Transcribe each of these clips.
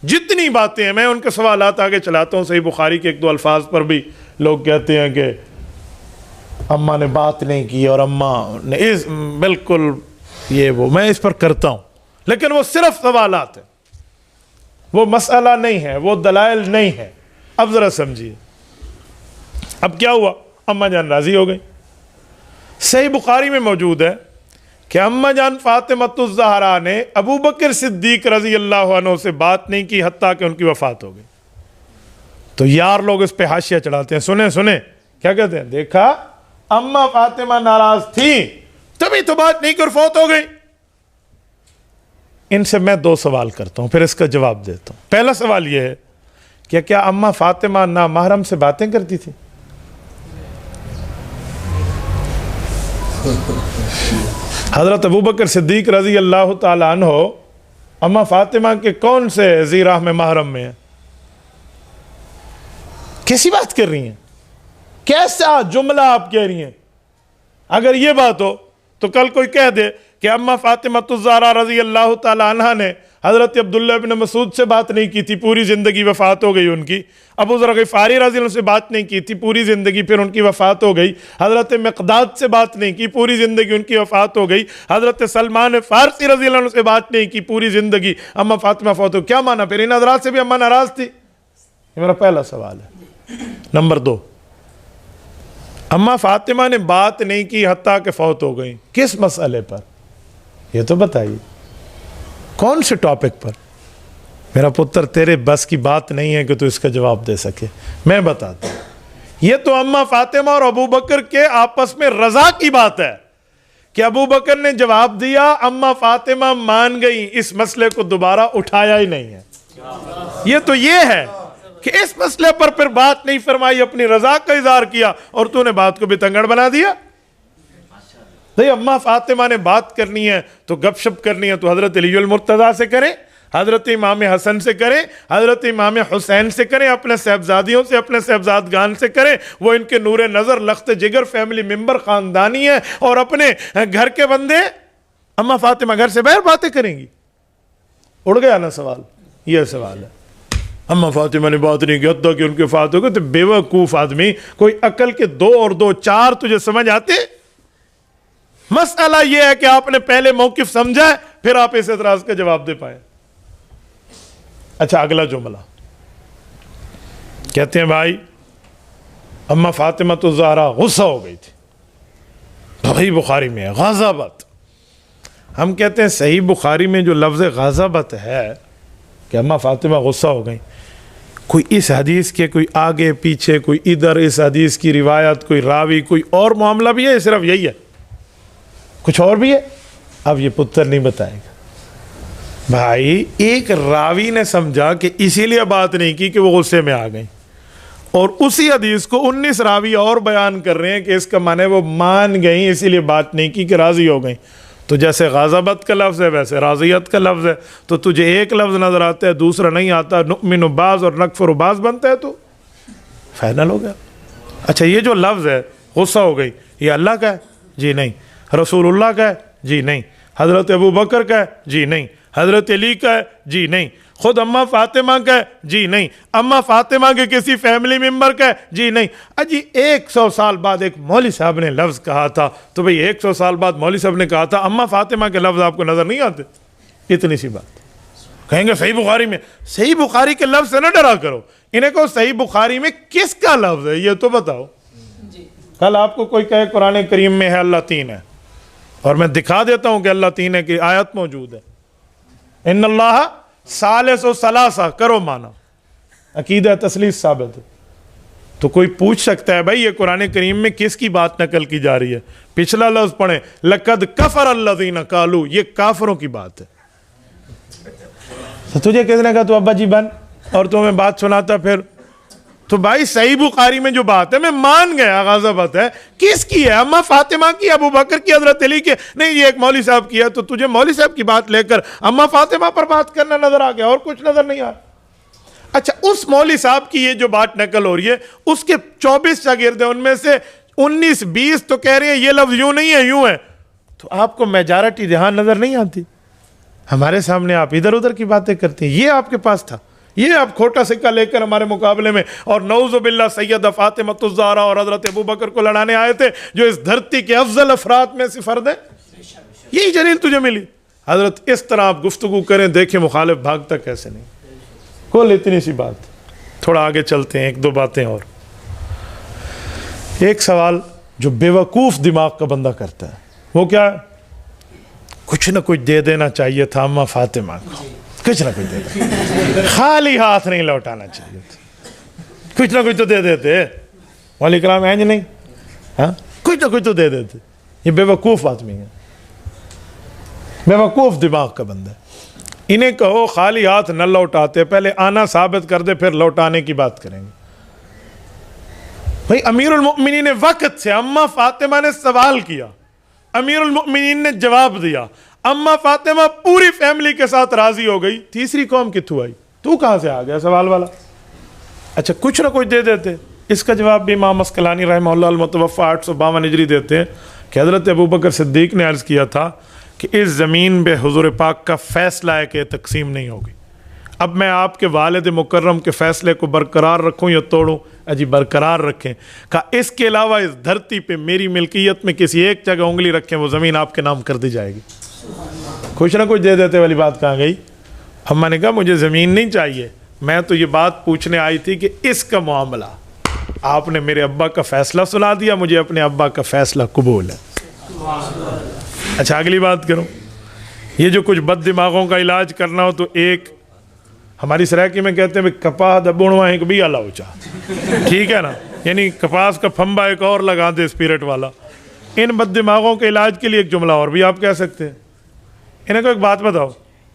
جتنی باتیں ہیں، میں ان کے سوالات آگے چلاتا ہوں. صحیح بخاری کے ایک دو الفاظ پر بھی لوگ کہتے ہیں کہ اماں نے بات نہیں کی اور اماں نے بالکل یہ وہ، میں اس پر کرتا ہوں، لیکن وہ صرف سوالات ہیں، وہ مسئلہ نہیں ہے، وہ دلائل نہیں ہے. اب ذرا سمجھیے اب کیا ہوا. اماں جان راضی ہو گئی. صحیح بخاری میں موجود ہے کہ اماں جان فاطمۃ الزہرا نے ابو بکر صدیق رضی اللہ عنہ سے بات نہیں کی حتیٰ کہ ان کی وفات ہو گئی. تو یار لوگ اس پہ حاشیہ چڑھاتے ہیں، سنیں کیا کہتے ہیں، دیکھا اماں فاطمہ ناراض تھی تبھی تو بات نہیں کر فوت ہو گئی. ان سے میں دو سوال کرتا ہوں، پھر اس کا جواب دیتا ہوں. پہلا سوال یہ ہے کہ کیا اماں فاطمہ نامحرم سے باتیں کرتی تھی؟ حضرت ابو بکر صدیق رضی اللہ تعالی عنہ اماں فاطمہ کے کون سے ذی رحم محرم میں ہیں؟ کیسی بات کر رہی ہیں؟ کیسا جملہ آپ کہہ رہی ہیں؟ اگر یہ بات ہو تو کل کوئی کہہ دے کہ اماں فاطمۃ الزہرا رضی اللہ تعالی عنہ نے حضرت عبداللہ ابن مسعود سے بات نہیں کی تھی، پوری زندگی وفات ہو گئی ان کی. ابو ذر غفاری رضی اللہ عنہ سے بات نہیں کی تھی، پوری زندگی پھر ان کی وفات ہو گئی. حضرت مقداد سے بات نہیں کی، پوری زندگی ان کی وفات ہو گئی. حضرت سلمان فارسی رضی اللہ عنہ سے بات نہیں کی، پوری زندگی اماں فاطمہ فوت ہو. کیا مانا پھر ان حضرات سے بھی اماں ناراض تھی؟ یہ میرا پہلا سوال ہے. نمبر دو، اماں فاطمہ نے بات نہیں کی حتیٰ کہ فوت ہو گئی، کس مسئلے پر؟ یہ تو بتائیے، کون سے ٹاپک پر؟ میرا پتر تیرے بس کی بات نہیں ہے کہ تو اس کا جواب دے سکے. میں بتاتا ہوں. یہ تو اماں فاطمہ اور ابو بکر کے آپس میں رضا کی بات ہے کہ ابو بکر نے جواب دیا، اماں فاطمہ مان گئی، اس مسئلے کو دوبارہ اٹھایا ہی نہیں ہے. یہ تو یہ ہے کہ اس مسئلے پر پھر بات نہیں فرمائی، اپنی رضا کا اظہار کیا اور تو نے بات کو بھی تنگڑ بنا دیا. نہیں، اماں فاطمہ نے بات کرنی ہے تو گپ شپ کرنی ہے تو حضرت علی المرتضیٰ سے کریں، حضرت امام حسن سے کریں، حضرت امام حسین سے کریں، اپنے صاحبزادیوں سے، اپنے صاحبزادگان سے کریں. وہ ان کے نور نظر، لخت جگر، فیملی ممبر، خاندانی ہے اور اپنے گھر کے بندے. اماں فاطمہ گھر سے باہر باتیں کریں گی؟ اڑ گیا نا سوال. یہ سوال ہے اماں فاطمہ نے بات نہیں کی حتیٰ کہ ان کے وفات ہو گئی. تو بے وقوف آدمی، کوئی عقل کے 2 اور 2 4 تجھے سمجھ آتے؟ مسئلہ یہ ہے کہ آپ نے پہلے موقف سمجھا ہے، پھر آپ اس اعتراض کا جواب دے پائیں. اچھا، اگلا جملہ کہتے ہیں بھائی اماں فاطمہ الزہرا غصہ ہو گئی تھی. صحیح بخاری میں ہے غضبت. ہم کہتے ہیں صحیح بخاری میں جو لفظ غضبت ہے کہ اماں فاطمہ غصہ ہو گئی، کوئی اس حدیث کے کوئی آگے پیچھے، کوئی ادھر اس حدیث کی روایت، کوئی راوی، کوئی اور معاملہ بھی ہے؟ صرف یہی ہے؟ کچھ اور بھی ہے؟ اب یہ پتر نہیں بتائے گا. بھائی ایک راوی نے سمجھا کہ اسی لیے بات نہیں کی کہ وہ غصے میں آ گئی، اور اسی حدیث کو 19 راوی اور بیان کر رہے ہیں کہ اس کا معنی وہ مان گئیں اسی لیے بات نہیں کی کہ راضی ہو گئیں. تو جیسے غضبت کا لفظ ہے ویسے راضیت کا لفظ ہے. تو تجھے ایک لفظ نظر آتا ہے، دوسرا نہیں آتا، نؤمن بعض اور نکفر بعض بنتا ہے، تو فائنل ہو گیا. اچھا، یہ جو لفظ ہے غصہ ہو گئی، یہ اللہ کا ہے؟ جی نہیں. رسول اللہ کا ہے؟ جی نہیں. حضرت ابو بکر کا ہے؟ جی نہیں. حضرت علی کا ہے؟ جی نہیں. خود اماں فاطمہ کا ہے؟ جی نہیں. اماں فاطمہ کے کسی فیملی ممبر کا ہے؟ جی نہیں. اجی 100 سال بعد ایک مولوی صاحب نے لفظ کہا تھا، تو بھئی 100 سال بعد مولوی صاحب نے کہا تھا، اماں فاطمہ کے لفظ آپ کو نظر نہیں آتے؟ اتنی سی بات. کہیں گے صحیح بخاری میں. صحیح بخاری کے لفظ سے نہ ڈرا کرو، انہیں کہو صحیح بخاری میں کس کا لفظ ہے یہ تو بتاؤ. کل آپ کو کوئی کہے قرآن کریم میں ہے اللہ 3 ہے، اور میں دکھا دیتا ہوں کہ اللہ 3 ہے کی آیت موجود ہے، ان اللہ ثالث و ثلاثہ، کرو مانا، عقیدہ تثلیث ثابت ہے. تو کوئی پوچھ سکتا ہے بھائی یہ قرآن کریم میں کس کی بات نقل کی جا رہی ہے؟ پچھلا لفظ پڑھیں، لقد کفر الذین قالوا، یہ کافروں کی بات ہے. تو تجھے کس نے کہا تو ابا جی بن اور تمہیں بات سناتا پھر؟ تو بھائی صحیح بخاری میں جو بات ہے میں مان گیا غضبت ہے، کس کی ہے؟ اماں فاطمہ کی، ابو بکر کی، حضرت علی کی؟ نہیں، یہ ایک مولوی صاحب کی ہے. تو تجھے مولوی صاحب کی بات لے کر اماں فاطمہ پر بات کرنا نظر آ گیا اور کچھ نظر نہیں آ رہا. اچھا، اس مولوی صاحب کی یہ جو بات نقل ہو رہی ہے، اس کے 24 شاگرد ہیں، ان میں سے 19-20 تو کہہ رہے ہیں یہ لفظ یوں نہیں ہے، یوں ہے. تو آپ کو میجارٹی دھیان نظر نہیں آتی؟ ہمارے سامنے آپ ادھر ادھر کی باتیں کرتے ہیں. یہ آپ کے پاس تھا یہ آپ کھوٹا سکہ لے کر ہمارے مقابلے میں اور نعوذ باللہ سیدہ فاطمہ الزہرا اور حضرت ابوبکر کو لڑانے آئے تھے جو اس دھرتی کے افضل افراد میں سے فرد ہے. یہی جلیل تجھے ملی. حضرت اس طرح آپ گفتگو کریں, دیکھیں مخالف بھاگتا کیسے نہیں. کل اتنی سی بات. تھوڑا آگے چلتے ہیں, ایک دو باتیں اور. ایک سوال جو بیوقوف دماغ کا بندہ کرتا ہے وہ کیا ہے؟ کچھ نہ کچھ دے دینا چاہیے تھا اماں فاطمہ کو, کچھ نہ کچھ دے دینا, خالی ہاتھ نہیں لوٹانا چاہیے تھا, کچھ نہ کچھ تو دے دیتے. مولا کرام اینج نہیں, ہاں کچھ نہ کچھ تو دے دیتے. یہ بیوقوف آدمی ہے, بیوقوف دماغ کا بندہ ہے. انہیں کہو خالی ہاتھ نہ لوٹاتے, پہلے آنا ثابت کر دے پھر لوٹانے کی بات کریں گے. بھئی امیر المؤمنین نے وقت سے اماں فاطمہ نے سوال کیا, امیر المؤمنین نے جواب دیا, اماں فاطمہ پوری فیملی کے ساتھ راضی ہو گئی. تیسری قوم کتھوں آئی, تو کہاں سے آ گیا سوال والا؟ اچھا کچھ نہ کچھ دے دیتے. اس کا جواب بھی امام اسقلانی رحمہ اللہ المتوفی 852 ہجری دیتے ہیں کہ حضرت ابوبکر صدیق نے عرض کیا تھا کہ اس زمین پہ حضور پاک کا فیصلہ ہے کہ تقسیم نہیں ہوگی. اب میں آپ کے والد مکرم کے فیصلے کو برقرار رکھوں یا توڑوں؟ اجی برقرار رکھیں. کہا اس کے علاوہ اس دھرتی پہ میری ملکیت میں کسی ایک جگہ انگلی رکھیں وہ زمین آپ کے نام کر دی جائے گی. کچھ نہ کچھ دے دیتے والی بات کہاں گئی؟ اماں نے کہا مجھے زمین نہیں چاہیے, میں تو یہ بات پوچھنے آئی تھی کہ اس کا معاملہ آپ نے میرے ابا کا فیصلہ سنا دیا, مجھے اپنے ابا کا فیصلہ قبول ہے. اچھا اگلی بات کروں. یہ جو کچھ بد دماغوں کا علاج کرنا ہو تو ایک ہماری سرائکی میں کہتے ہیں کپاہ دبوڑواں ایک بھی آلہ اونچا, ٹھیک ہے نا, یعنی کپاس کا پھمبا ایک اور لگا دے اسپیرٹ والا. ان بد دماغوں کے علاج کے لیے ایک جملہ اور بھی آپ کہہ سکتے ہیں. انہیں کو ایک بات بتاؤ,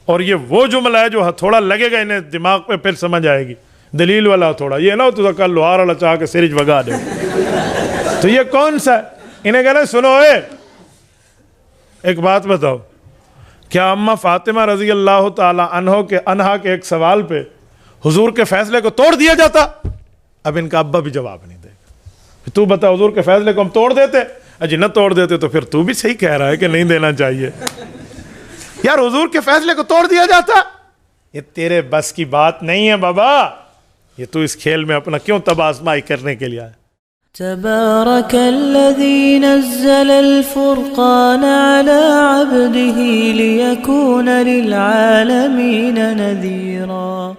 اور یہ وہ جملہ ہے جو تھوڑا لگے گا انہیں دماغ پہ پھر سمجھ آئے گی, دلیل والا تھوڑا, یہ نہ ہو تو کل لوہار والا چاہ کے سرج بگا دے. تو یہ کون سا ہے؟ انہیں کہنا سنو ایک بات بتاؤ, کیا اماں فاطمہ رضی اللہ تعالی عنہا کے ایک سوال پہ حضور کے فیصلے کو توڑ دیا جاتا؟ اب ان کا ابا بھی جواب نہیں دے گا. تو بتا حضور کے فیصلے کو ہم توڑ دیتے؟ اجی نہ توڑ دیتے تو پھر تو بھی صحیح کہہ رہا ہے کہ نہیں دینا چاہیے. یار حضور کے فیصلے کو توڑ دیا جاتا, یہ تیرے بس کی بات نہیں ہے بابا. یہ تو اس کھیل میں اپنا کیوں تباہ آزمائی کرنے کے لیے آیا؟ تبارك الذي نزل الفرقان على عبده ليكون للعالمين نذيرا.